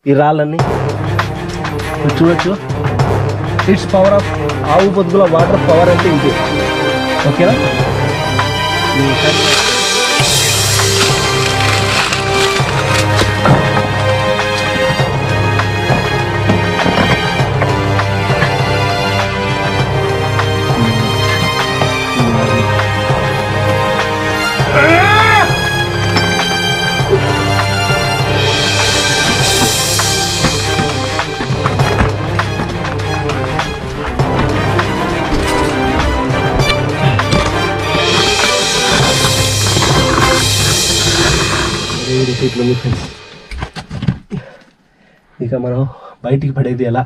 ఈ రాళ్ళన్నీ చూడొచ్చు. Its power of ఆవు బొద్దుల వాటర్ పవర్ అంటే ఇంతే. ఓకేనా? ఇట్లుంది ఫ్రెండ్స్. ఇక మనం బయటికి పడేది ఎలా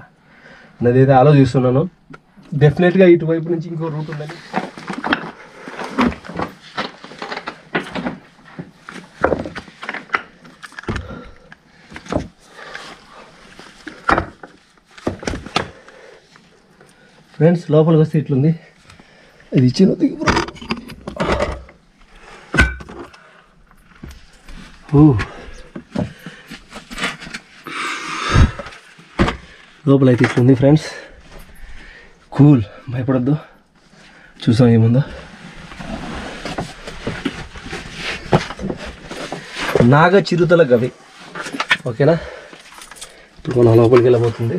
అన్నదైతే ఆలోచిస్తున్నాను. డెఫినెట్గా ఇటువైపు నుంచి ఇంకో రూట్ ఉందని. ఫ్రెండ్స్ లోపలికి వస్తే ఇట్లుంది. అది ఇచ్చిన లోపల అయితే ఇట్లుంది ఫ్రెండ్స్. కూల్, భయపడద్దు. చూసాం ఏముందో. నాగ చిరుతల గవి. ఓకేనా? ఇప్పుడు మనం లోపలికి వెళ్ళబోతుంది.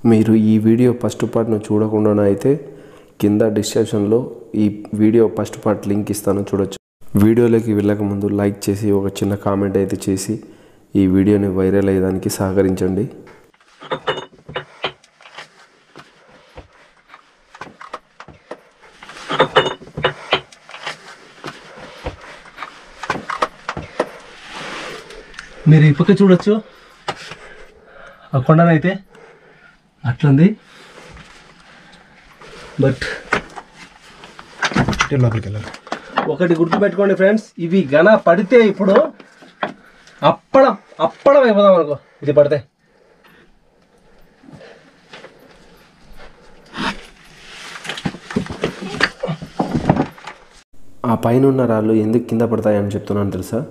మీరు ఈ వీడియో ఫస్ట్ పార్ట్ను చూడకుండా అయితే కింద డిస్క్రిప్షన్లో ఈ వీడియో ఫస్ట్ పార్ట్ లింక్ ఇస్తాను, చూడొచ్చు. వీడియోలోకి వెళ్ళక ముందు లైక్ చేసి ఒక చిన్న కామెంట్ అయితే చేసి ఈ వీడియోని వైరల్ అయ్యేదానికి సహకరించండి. మీరు ఈ పక్క చూడొచ్చు. ఆ కొండనైతే అట్లుంది. బట్ లోపలికి వెళ్ళాలి. ఒకటి గుర్తుపెట్టుకోండి ఫ్రెండ్స్, ఇవి గన పడితే ఇప్పుడు అప్పడం అయిపోదాం అనుకో. ఇది పడితే ఆ పైన ఉన్న రాళ్ళు ఎందుకు కింద పడతాయని చెప్తున్నాను తెలుసా?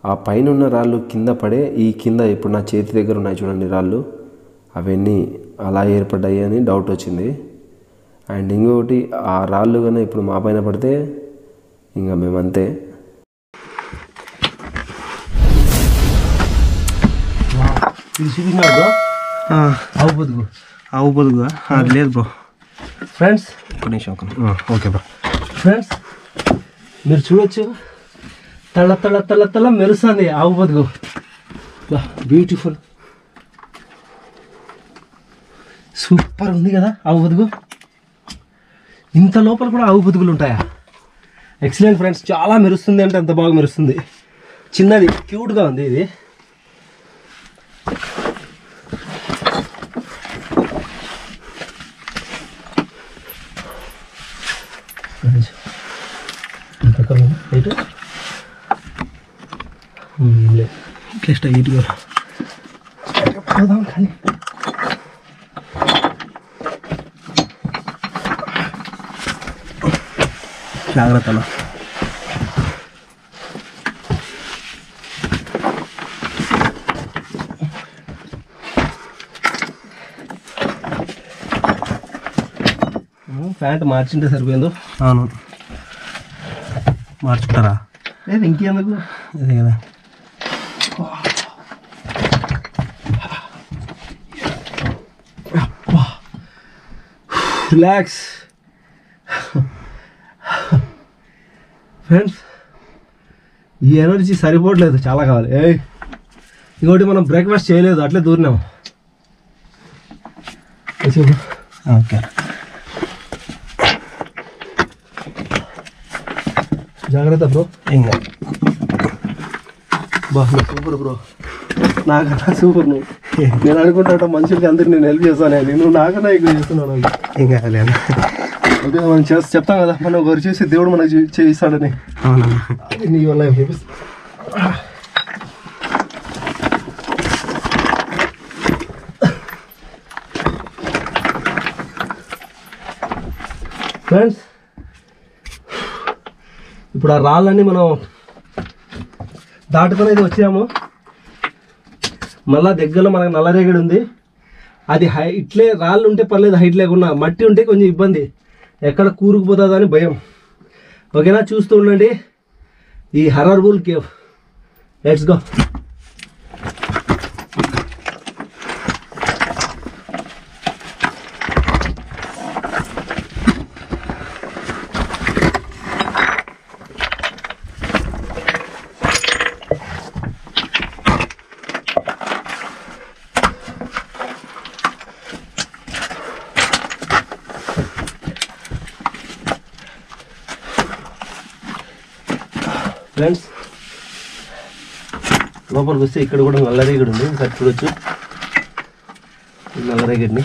ఆ పైన ఉన్న రాళ్ళు కింద పడే ఈ కింద ఇప్పుడు నా చేతి దగ్గర ఉన్నాయి చూడండి రాళ్ళు, అవన్నీ అలా ఏర్పడ్డాయి అని డౌట్ వచ్చింది. అండ్ ఇంకొకటి, ఆ రాళ్ళు కన్నా ఇప్పుడు మా పైన పడితే ఇంకా మేమంతే. ఇది చూపించాడు ఆవు పొదుగు లేదు bro. Friends okay bro. Friends మీరు చూడొచ్చు, తల తల తల తల మెరుస్తుంది ఆవు పొదుగు. బ్యూటిఫుల్, సూపర్ ఉంది కదా ఆవు పొదుగు. ఇంత లోపల కూడా ఆవు పొదుగులు ఉంటాయా? Excellent friends. చాలా మెరుస్తుంది అంటే అంత బాగా మెరుస్తుంది. చిన్నది క్యూట్గా ఉంది ఇది. ఇట్లా పోదాం కానీ జాగ్రత్తలో. ప్యాంట్ మార్చింటే సరిపోయిందో. అవును, మార్చుకుంటారా? లేదు ఇంకెందుకు, అదే కదా. Relax friends. ఈ ఎనర్జీ సరిపోవట్లేదు, చాలా కావాలి. ఇంకోటి మనం బ్రేక్ఫాస్ట్ చేయలేదు, అట్లే దూరినాము. ఓకే, జాగ్రత్త బ్రో. ఇంకా బా సూపర్ బ్రో, నాకన్నా సూపర్ నువ్వు. నేను అనుకుంటా మనుషులకి అందరికి నేను హెల్ప్ చేస్తాను, నువ్వు నాకన్నా ఎక్కువ చేస్తున్నావు. ఇంకా ఓకే, మనం చెప్తాం కదా, మనం ఒకరు చేసి దేవుడు మనకు చేయిస్తాడని. నీ వల్ల ఫ్రెండ్స్ ఇప్పుడు ఆ రాళ్ళన్నీ మనం దాటుకొని వచ్చాము. మళ్ళా దగ్గరలో మనకు నల్లరేగడి ఉంది. అది ఇట్లే రాళ్ళు ఉంటే పర్లేదు, హైట్ లేకుండా. మట్టి ఉంటే కొంచెం ఇబ్బంది, ఎక్కడ కూరుకుపోతుందో అని భయం. ఓకేనా, చూస్తూ ఉండండి ఈ horror bull cave. Let's go. Friends లోపలికి వస్తే ఇక్కడ కూడా నల్లరేగడి ఉంది, ఒకసారి చూడొచ్చు నల్లరేగడిని.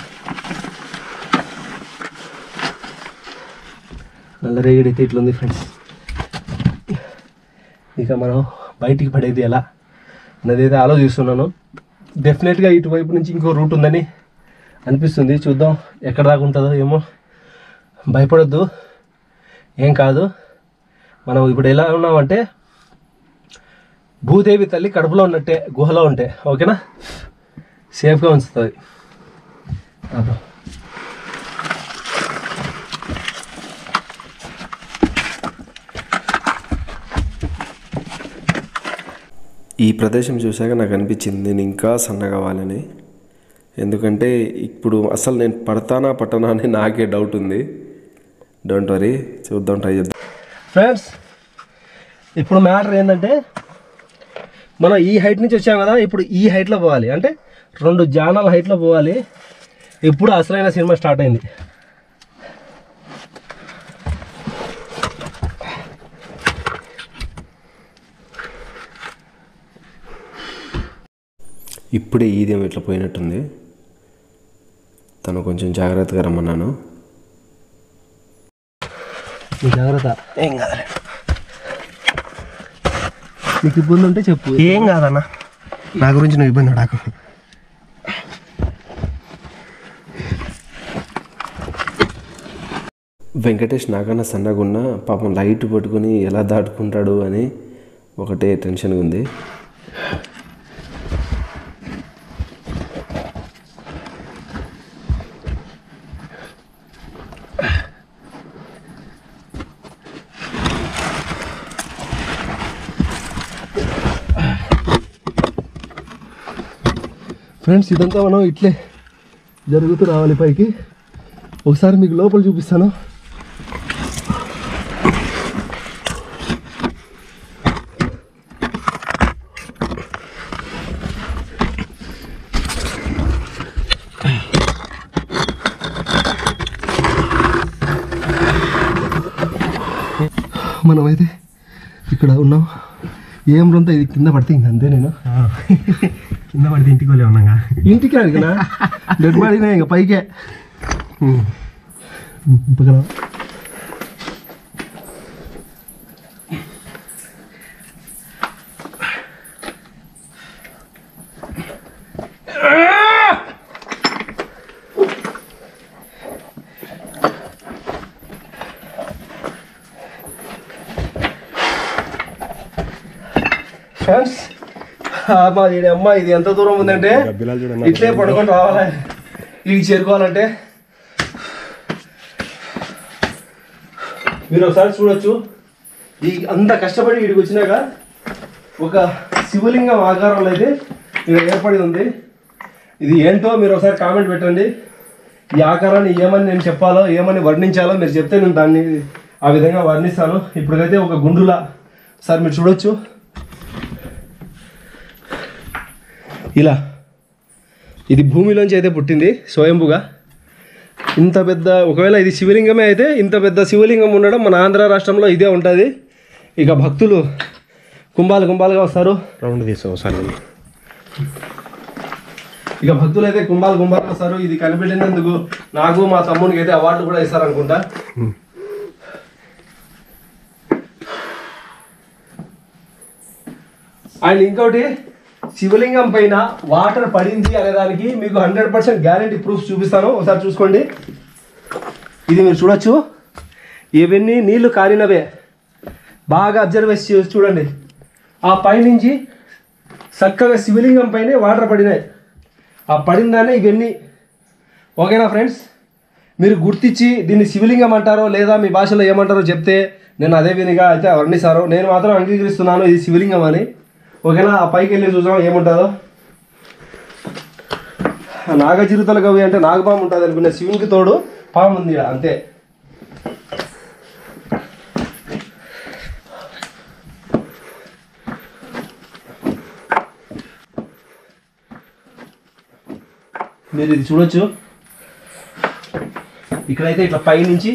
నల్లరేగడి అయితే ఇట్లుంది ఫ్రెండ్స్. ఇక మనం బయటికి పడేది ఎలా అనేది అయితే ఆలోచిస్తున్నాను. డెఫినెట్గా ఇటువైపు నుంచి ఇంకో రూట్ ఉందని అనిపిస్తుంది. చూద్దాం ఎక్కడ దాకా ఉంటుందో ఏమో. భయపడొద్దు, ఏం కాదు. మనం ఇప్పుడు ఎలా ఉన్నామంటే భూదేవి తల్లి కడుపులో ఉన్నట్టే, గుహలో ఉంటే. ఓకేనా, సేఫ్గా ఉంచుతుంది. ఈ ప్రదేశం చూశాక నాకు అనిపించింది నేను ఇంకా సన్నగా అవ్వాలని. ఎందుకంటే ఇప్పుడు అసలు నేను పడతానా పట్టనా అని నాకే డౌట్ ఉంది. డోంట్ వరీ, చూద్దాం, ట్రై చేద్దాం. ఫ్రెండ్స్ ఇప్పుడు మ్యాటర్ ఏంటంటే మనం ఈ హైట్ నుంచి వచ్చాం కదా, ఇప్పుడు ఈ హైట్లో పోవాలి. అంటే 2 జానాల హైట్లో పోవాలి. ఇప్పుడు అసలైన సినిమా స్టార్ట్ అయింది. ఇప్పుడే ఈదేమో ఇట్లా పోయినట్టుంది. తను కొంచెం జాగ్రత్తగా రమ్మన్నాను. జాగ్రత్త, ఏం కాదు. నీకు ఇబ్బంది ఉంటే చెప్పు. ఏం కాదన్న, నా గురించి నువ్వు ఇబ్బంది పడకు. వెంకటేష్ నాకన్నా సన్నగా ఉన్న పాపం లైట్ పట్టుకొని ఎలా దాటుకుంటాడు అని ఒకటే టెన్షన్గా ఉంది. ఫ్రెండ్స్ ఇదంతా మనం ఇట్లే జరుగుతూ రావాలి పైకి. ఒకసారి మీకు లోపల చూపిస్తాను. మనమైతే ఇక్కడ ఉన్నాం. ఏం రంతా ఇది కింద పడితే ఇంక అంతే. నేను కింద పడితే ఇంటికి వెళ్ళే ఉన్నాగా. ఇంటికి అడిగినా డెడ్ బాడీనే ఇంక పైకే. ఫ్రెండ్స్ మాది అమ్మ, ఇది ఎంత దూరం ఉందంటే ఇట్లే పడుకొని రావాలి. ఇది చేరుకోవాలంటే మీరు ఒకసారి చూడొచ్చు. ఈ అంత కష్టపడి వీడికి వచ్చినాక ఒక శివలింగం ఆకారంలో అయితే ఇక్కడ ఏర్పడి ఉంది. ఇది ఏంటో మీరు ఒకసారి కామెంట్ పెట్టండి. ఈ ఆకారాన్ని ఏమని నేను చెప్పాలో, ఏమని వర్ణించాలో మీరు చెప్తే నేను దాన్ని ఆ విధంగా వర్ణిస్తాను. ఇప్పటికైతే ఒక గుండులా సార్ మీరు చూడొచ్చు. ఇలా ఇది భూమిలోంచి అయితే పుట్టింది స్వయంభుగా. ఇంత పెద్ద, ఒకవేళ ఇది శివలింగమే అయితే ఇంత పెద్ద శివలింగం ఉండడం మన ఆంధ్ర రాష్ట్రంలో ఇదే ఉంటుంది. ఇక భక్తులు కుంభాలుగా వస్తారు. రౌండ్ తీసుకోసారి. ఇక భక్తులు అయితే కుంభాలుగా వస్తారు. ఇది కనిపెట్టినందుకు నాకు మా తమ్మునికి అయితే అవార్డు కూడా ఇస్తారనుకుంటా. అండ్ ఇంకోటి, శివలింగం పైన వాటర్ పడింది అనేదానికి మీకు 100% గ్యారంటీ ప్రూఫ్ చూపిస్తాను. ఒకసారి చూసుకోండి. ఇది మీరు చూడొచ్చు. ఇవన్నీ నీళ్లు కారినవే. బాగా అబ్జర్వ్ చేసి చూడండి. ఆ పైనుంచి చక్కగా శివలింగం పైనే వాటర్ పడినాయి. ఆ పడిన దాన్ని ఇవన్నీ. ఓకేనా ఫ్రెండ్స్, మీరు గుర్తించి దీన్ని శివలింగం అంటారో లేదా మీ భాషలో ఏమంటారో చెప్తే నేను అదే విధంగా అయితే వర్ణిస్తాను. నేను మాత్రం అంగీకరిస్తున్నాను ఇది శివలింగం అని. ఓకేనా, ఆ పైకి వెళ్ళి చూసాం ఏముంటుందో. నాగచిరుతల గవి అంటే నాగపాము ఉంటుంది అనుకునే, శివునికి తోడు పాము ఉంది అంతే. మీరు ఇది చూడొచ్చు. ఇక్కడైతే ఇట్లా పైనుంచి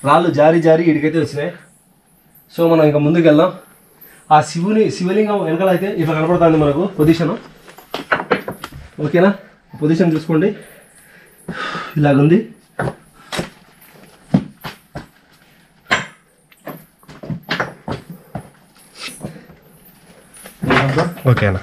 రాళ్ళు జారి జారి ఇడికైతే వచ్చినాయి. సో మనం ఇంకా ముందుకు వెళ్దాం. ఆ శివలింగం వెనకాల అయితే ఇట్లా కనపడుతుంది మనకు పొజిషను. ఓకేనా, పొజిషన్ చూసుకోండి, ఇలాగుంది. ఓకేనా.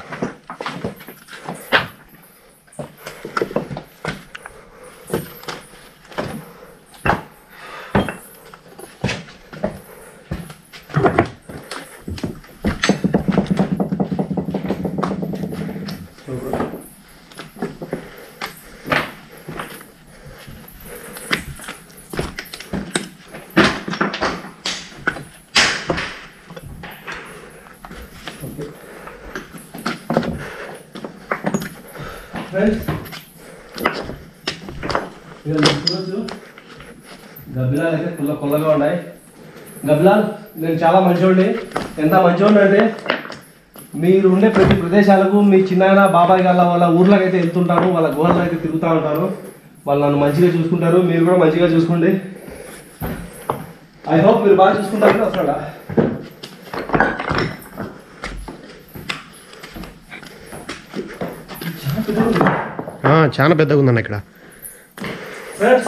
గబ్బిలాలు అయితే పుల్లగా ఉన్నాయి. గబ్బిలాల్ నేను చాలా మంచివాడిని. ఎంత మంచివాడిని అంటే మీరు ఉండే ప్రతి ప్రదేశాలకు మీ చిన్న బాబాయ్ గాళ్ళ వాళ్ళ ఊర్లోకి అయితే వెళ్తుంటాను, వాళ్ళ గుహల్లో అయితే తిరుగుతూ ఉంటారు. వాళ్ళు నన్ను మంచిగా చూసుకుంటారు, మీరు కూడా మంచిగా చూసుకోండి. ఐ హోప్ మీరు బాగా చూసుకుంటారని వస్తాడా. చాలా పెద్దగా ఉందన్న ఇక్కడ. ఫ్రెండ్స్,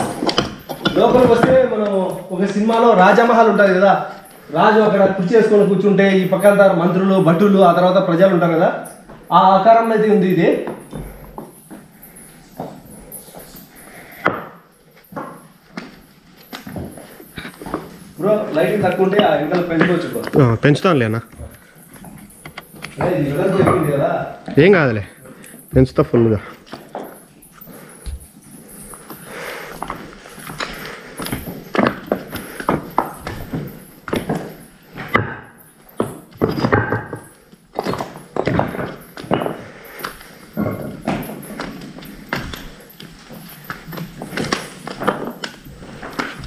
లోపలికి వస్తే మనం ఒక సినిమాలో రాజమహల్ ఉంటుంది కదా, రాజు అక్కడ కుర్చీ వేసుకొని కూర్చుంటే ఈ పక్కన మంత్రులు భటులు ఆ తర్వాత ప్రజలు ఉంటారు కదా, ఆ ఆకారంలో అయితే ఉంది ఇది. బ్రో లైటింగ్ తక్కువ ఉంటే ఆ వెంటనే పెంచుకోవచ్చు. పెంచుతాను లేనా, కదా ఏం కాదులే, పెంచుతా ఫుల్గా.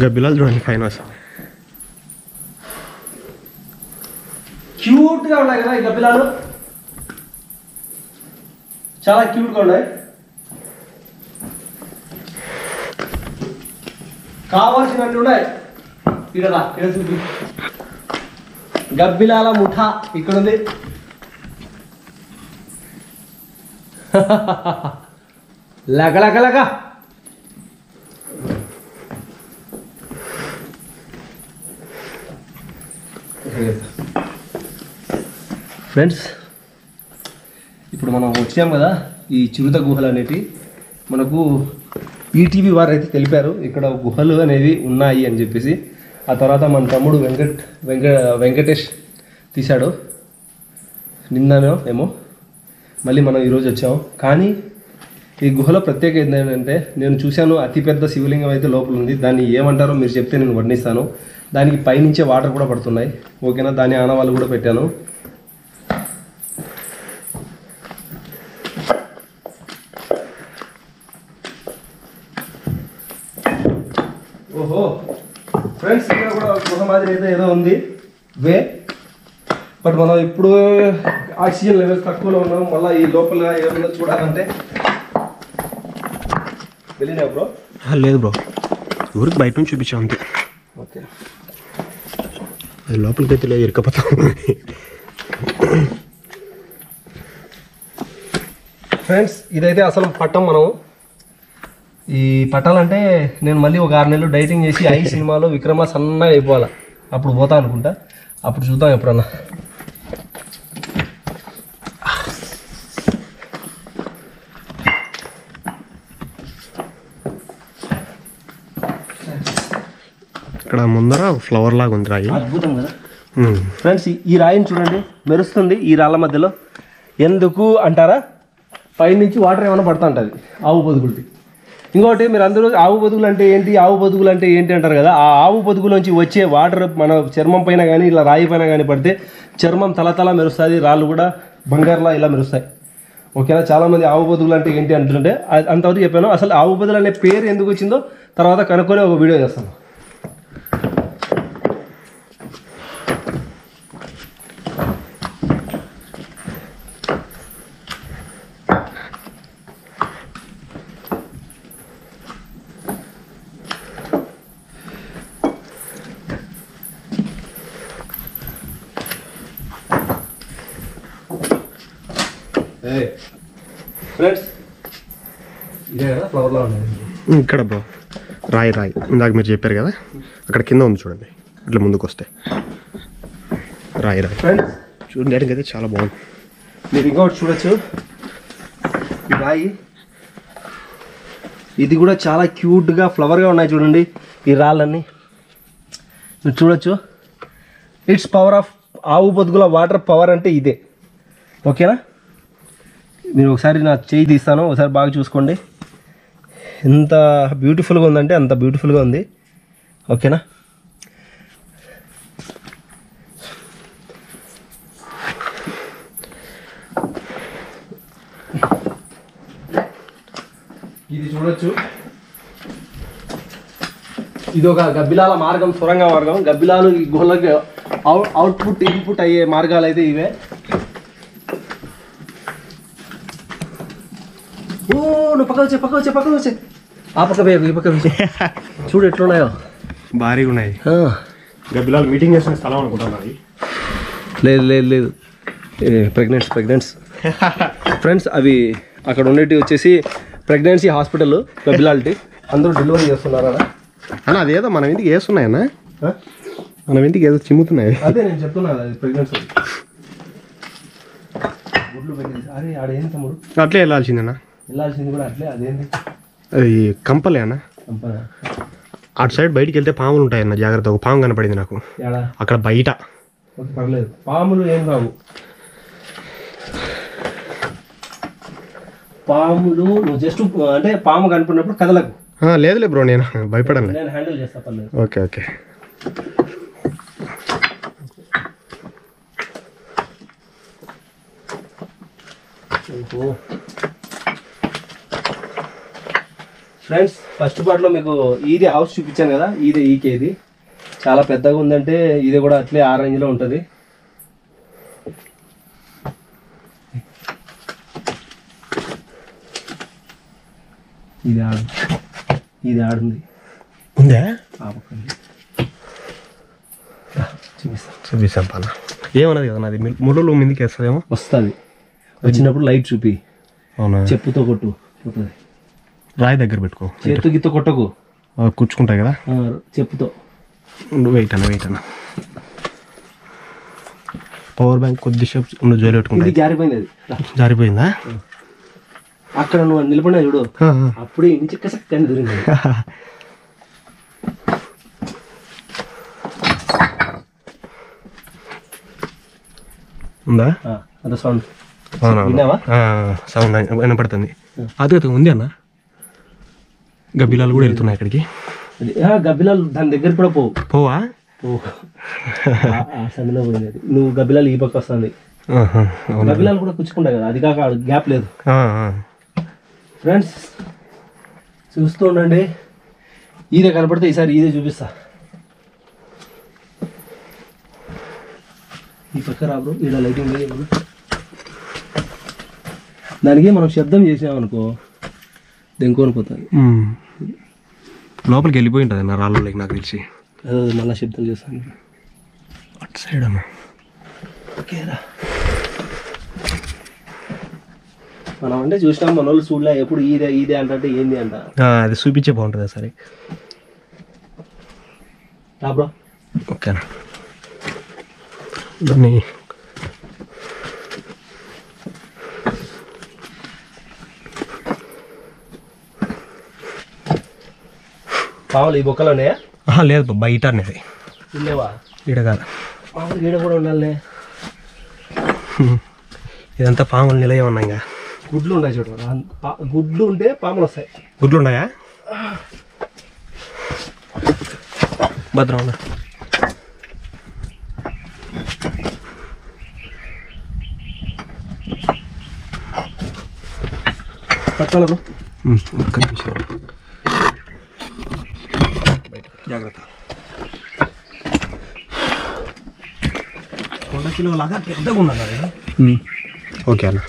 గబ్బిలాలు చూడండి పైన క్యూట్గా ఉన్నాయి కదా ఈ గబ్బిలాలు, చాలా క్యూట్గా ఉన్నాయి. కావాల్సినట్టు ఉన్నాయి. ఇక్కడ చూపి గబ్బిలాల ముఠా ఇక్కడ ఉంది. లగలగలగ. ఫ్రెండ్స్, ఇప్పుడు మనం వచ్చాం కదా ఈ చిరుత గుహలు అనేవి మనకు ఈటీవీ వారు అయితే తెలిపారు ఇక్కడ గుహలు అనేవి ఉన్నాయి అని చెప్పేసి. ఆ తర్వాత మన తమ్ముడు వెంకటేష్ తీశాడు నిన్ననో ఏమో, మళ్ళీ మనం ఈరోజు వచ్చాము. కానీ ఈ గుహలో ప్రత్యేకత ఏంటంటే నేను చూశాను, అతిపెద్ద శివలింగం అయితే లోపల ఉంది. దాన్ని ఏమంటారో మీరు చెప్తే నేను వర్ణిస్తాను. దానికి పైనుంచే వాటర్ కూడా పడుతున్నాయి. ఓకేనా, దాని ఆనవాళ్ళు కూడా పెట్టాను. ఓహో ఫ్రెండ్స్, ఇక్కడ కూడా గుహ మాదిరి అయితే ఏదో ఉంది వే. బట్ మనం ఇప్పుడు ఆక్సిజన్ లెవెల్స్ తక్కువలో ఉన్నాం. మళ్ళీ ఈ లోపల ఏమన్నా చూడాలంటే వెళ్ళినా బ్రో? లేదు బ్రో, ఊరికి బయట నుంచి చూపించాం అంతే. ఓకే, అది లోపలికి అయితే లేదు, ఇరకపోతాం. ఫ్రెండ్స్, ఇదైతే అసలు పట్టం. మనం ఈ పట్టాలంటే నేను మళ్ళీ ఒక 6 నెలలు డైటింగ్ చేసి ఐ సినిమాలో విక్రమ సన్నగా అయిపోవాలి, అప్పుడు పోతా అనుకుంటా. అప్పుడు చూద్దాం ఎప్పుడన్నా. ఇక్కడ ముందర ఫ్లవర్ లాగా ఉంది రాయి. అద్భుతం కదా ఫ్రెండ్స్. ఈ రాయిని చూడండి, మెరుస్తుంది ఈ రాళ్ళ మధ్యలో. ఎందుకు అంటారా, పైనుంచి వాటర్ ఏమైనా పడుతూ ఉంటుంది ఆవు బతుకులకి. ఇంకోటి మీరు అందరూ ఆవు బతుకులు అంటే ఏంటి, ఆవు బతుకులు అంటే ఏంటి అంటారు కదా. ఆ ఆవు బతుకులోంచి వచ్చే వాటర్ మన చర్మం పైన కానీ ఇలా రాయి పైన కానీ పడితే చర్మం తల మెరుస్తుంది, రాళ్ళు కూడా బంగారులా ఇలా మెరుస్తాయి. ఓకేనా. చాలామంది ఆవు బతుకులు అంటే ఏంటి అంటుంటే అంతవరకు చెప్పాను. అసలు ఆవు బతుకులు అనే పేరు ఎందుకు వచ్చిందో తర్వాత కనుక్కొని ఒక వీడియో చేస్తాను. ఫ్రెండ్స్ ఇదే కదా ఫ్లవర్లా ఉండేది. ఇక్కడ బ్రో రాయి ఇందాక మీరు చెప్పారు కదా, అక్కడ కింద ఉంది చూడండి. ఇట్లా ముందుకు వస్తే రాయి ఫ్రెండ్స్ చూడడానికి అయితే చాలా బాగుంది. మీరు ఇంకొకటి చూడొచ్చు, ఈ రాయి ఇది కూడా చాలా క్యూట్గా ఫ్లవర్గా ఉన్నాయి చూడండి. ఈ రాళ్ళన్నీ మీరు చూడొచ్చు. ఇట్స్ పవర్ ఆఫ్ ఆవు బతుకుల వాటర్ పవర్ అంటే ఇదే. ఓకేనా. మీరు ఒకసారి నా చేయి తీస్తాను, ఒకసారి బాగా చూసుకోండి. ఎంత బ్యూటిఫుల్గా ఉందంటే అంత బ్యూటిఫుల్గా ఉంది. ఓకేనా. ఇది చూడొచ్చు, ఇది ఒక గబ్బిలాల మార్గం, సొరంగ మార్గం. గబ్బిలాలు ఈ గుహలకి అవుట్పుట్ ఇన్పుట్ అయ్యే మార్గాలు అయితే ఇవే. ఓ నువ్వు పక్క వచ్చే ఆ పక్క పోయి ఈ పక్క చూడు ఎట్లున్నాయో, భారీగా ఉన్నాయి. గబ్బిలాలు మీటింగ్ చేసిన స్థలం అనుకుంటున్నాయి. లేదు ప్రెగ్నెంట్స్ ఫ్రెండ్స్. అవి అక్కడ ఉండేవి వచ్చేసి ప్రెగ్నెన్సీ హాస్పిటల్ గబ్బిలాలిటీ. అందరూ డెలివరీ చేస్తున్నారు అన్న. అదేదో మనం ఇంటికి వేస్తున్నాయన్నా, మనం ఇంటికి ఏదో చిమ్ముతున్నాయి. అదే నేను చెప్తున్నా, అది ప్రెగ్నెన్సీ గుడ్లు పెట్టి. అరే ఆడేంటి తమ్ముడు, అట్లే వెళ్ళాల్సిందేనా? వెళ్ళాల్సింది కూడా అట్లే. అదేంటి అది కంపలే అన్న. అటు సైడ్ బయటికి వెళ్తే పాములు ఉంటాయన్న, జాగ్రత్త. ఒక పాము కనపడింది నాకు అక్కడ బయట. పర్లేదు, పాములు ఏం కావు. పాములు నువ్వు జస్ట్ అంటే పాము కనుకున్నప్పుడు కదలకు. లేదులే బ్రో, నేను భయపడను, నేను హ్యాండిల్ చేస్తా. పర్లేదు. ఓకే. ఫ్రెండ్స్ ఫస్ట్ పార్ట్లో మీకు ఇది హౌస్ చూపించాను కదా, ఇది ఇది చాలా పెద్దగా ఉందంటే ఇది కూడా అట్లే ఆ రేంజ్లో ఉంటుంది. ఇది ఆడుంది ఉందే, చూపిస్తాం పన్న. ఏమన్నది కదా నాది ముళ్ళు మీదకి వేస్తుందేమో. వస్తుంది, వచ్చినప్పుడు లైట్ చూపి. అవునా, చెప్పుతో కొట్టు పోతుంది. రాయి దగ్గర పెట్టుకో, చేతు గిత్త కొట్టకు, కూర్చుకుంటాయి కదా. చెప్పుతో. వెయిట్ అన్న. పవర్ బ్యాంక్ కొద్దిసేపు జోలి పెట్టుకుంటా. జారిపోయింది, అది జారిపోయిందా? అక్కడ నువ్వు నిలబడినా చూడు, అప్పుడే ఇంటి చిక్కసక్కని దొరింది. ఉందా? అంత సౌండ్ సౌండ్ వినపడుతుంది. అది ఉంది అన్న. గబ్బిలాలు కూడా వెళ్తున్నాయి ఇక్కడికి. గబ్బిలాలు దాని దగ్గర కూడా పోవా సందులో పోయినది. నువ్వు గబ్బిలాలు ఈ పక్క వస్తుంది, గబ్బిలాలు కూడా కూర్చుకుంటాయి కదా. అది కాక గ్యాప్ లేదు. ఫ్రెండ్స్ చూస్తూ ఉండండి, ఈదే కనపడితే ఈసారి ఈదే చూపిస్తా. ఈ పక్క రాబరు, ఈడ లైటింగ్ లేదు. దానికి మనం శబ్దం చేసామనుకో దెంకొని పోతుంది. లోపలికి వెళ్ళిపోయి ఉంటుంది అన్న రాళ్ళకి నాకు తెలిసి. మళ్ళీ శబ్దం చేస్తాను అటు సైడ్ అన్న. ఓకేరా, మనం అంటే చూసినాం, మన వాళ్ళు చూడలే ఎప్పుడు ఈదే అంటే ఏంది అంట. అది చూపించే బాగుంటుంది సరే. బ్రో ఓకేనా. దాన్ని పాములు ఈ బొక్కలు ఉన్నాయా? లేదు బయట అనేది లేవా? ఈడ కాదు, మామూలు ఈడ కూడా ఉండాలి. ఇదంతా పాములు నిలయం ఉన్నాయి. ఇంకా గుడ్లు ఉన్నాయి చూడు, గుడ్లు ఉంటే పాములు వస్తాయి. గుడ్లు ఉన్నాయా? భద్రం ఉన్నా. పట్టాలను ఒక్క నిమిషం జాగ్రత్త. 100 కిలో లాగా పెద్దగా ఉన్నది. ఓకే అన్న.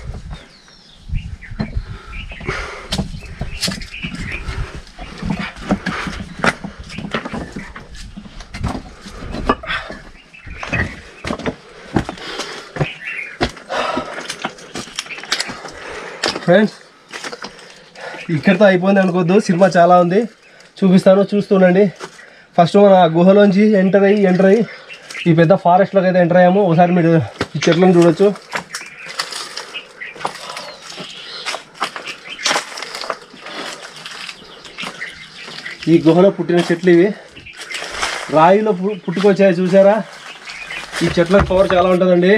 ఫ్రెండ్స్, ఇక్కడితో అయిపోయింది అనుకోవద్దు, సినిమా చాలా ఉంది, చూపిస్తాను, చూస్తుండండి. ఫస్ట్ మన గుహలోంచి ఎంటర్ అయ్యి ఈ పెద్ద ఫారెస్ట్లోకి అయితే ఎంటర్ అయ్యాము. ఒకసారి మీరు ఈ చెట్లను చూడొచ్చు. ఈ గుహలో పుట్టిన చెట్లు ఇవి, రాయిలో పుట్టుకొచ్చాయి చూసారా. ఈ చెట్లకు పవర్ చాలా ఉంటుందండి.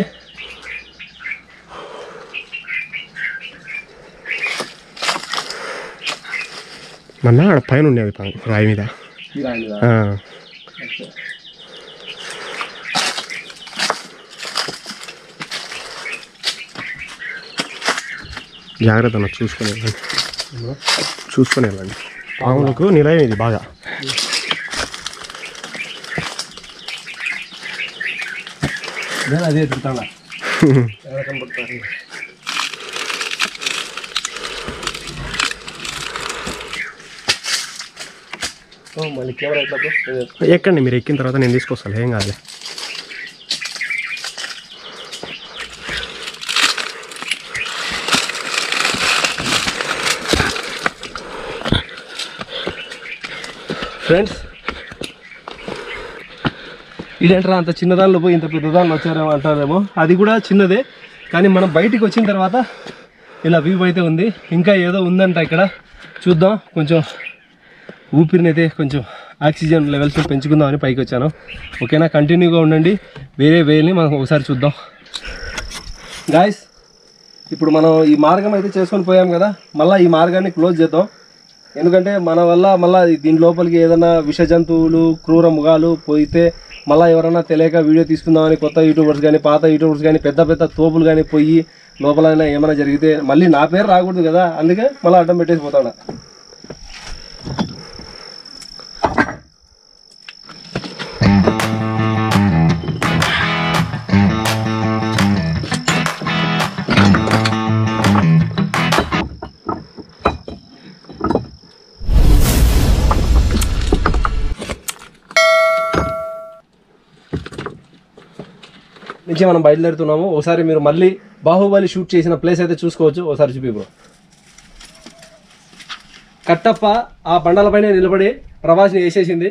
మొన్న ఆడ పైన ఉండేది రాయి మీద. జాగ్రత్త అన్న, చూసుకొని వెళ్ళండి. పాములకు నిలయం ఇది బాగా. అదే తింటాడా కనబడుతుంది. మళ్ళీ కెమెరా ఎక్కండి, మీరు ఎక్కిన తర్వాత నేను తీసుకొస్తాను, ఏం కాదు. ఫ్రెండ్స్, ఇదేంటారా అంత చిన్నదానిలో పోయి ఇంత పెద్ద దానిలో వచ్చారేమో అంటారేమో. అది కూడా చిన్నదే, కానీ మనం బయటికి వచ్చిన తర్వాత ఇలా వ్యూ అయితే ఉంది. ఇంకా ఏదో ఉందంట ఇక్కడ, చూద్దాం. కొంచెం ఊపిరిని అయితే కొంచెం ఆక్సిజన్ లెవెల్స్ పెంచుకుందామని పైకి వచ్చాను. ఓకేనా, కంటిన్యూగా ఉండండి. వేరే వేని మనం ఒకసారి చూద్దాం. గాయస్, ఇప్పుడు మనం ఈ మార్గం అయితే చేసుకొని పోయాం కదా, మళ్ళీ ఈ మార్గాన్ని క్లోజ్ చేద్దాం. ఎందుకంటే మన వల్ల మళ్ళీ దీని లోపలికి ఏదైనా విష జంతువులు, క్రూర మృగాలు పోయితే మళ్ళీ ఎవరైనా తెలియక వీడియో తీసుకుందామని కొత్త యూట్యూబర్స్ కానీ, పాత యూట్యూబర్స్ కానీ, పెద్ద పెద్ద తోపులు కానీ పోయి లోపలైనా ఏమైనా జరిగితే మళ్ళీ నా పేరు రాకూడదు కదా, అందుకే మళ్ళీ అడ్డం పెట్టేసి పోతాడా. నుంచి మనం బయలుదేరుతున్నాము. ఒకసారి మీరు మళ్ళీ బాహుబలి షూట్ చేసిన ప్లేస్ అయితే చూసుకోవచ్చు. ఒకసారి చూపి బ్రో. కట్టప్ప ఆ బండలపైనే నిలబడి ప్రభాస్ని వేసేసింది.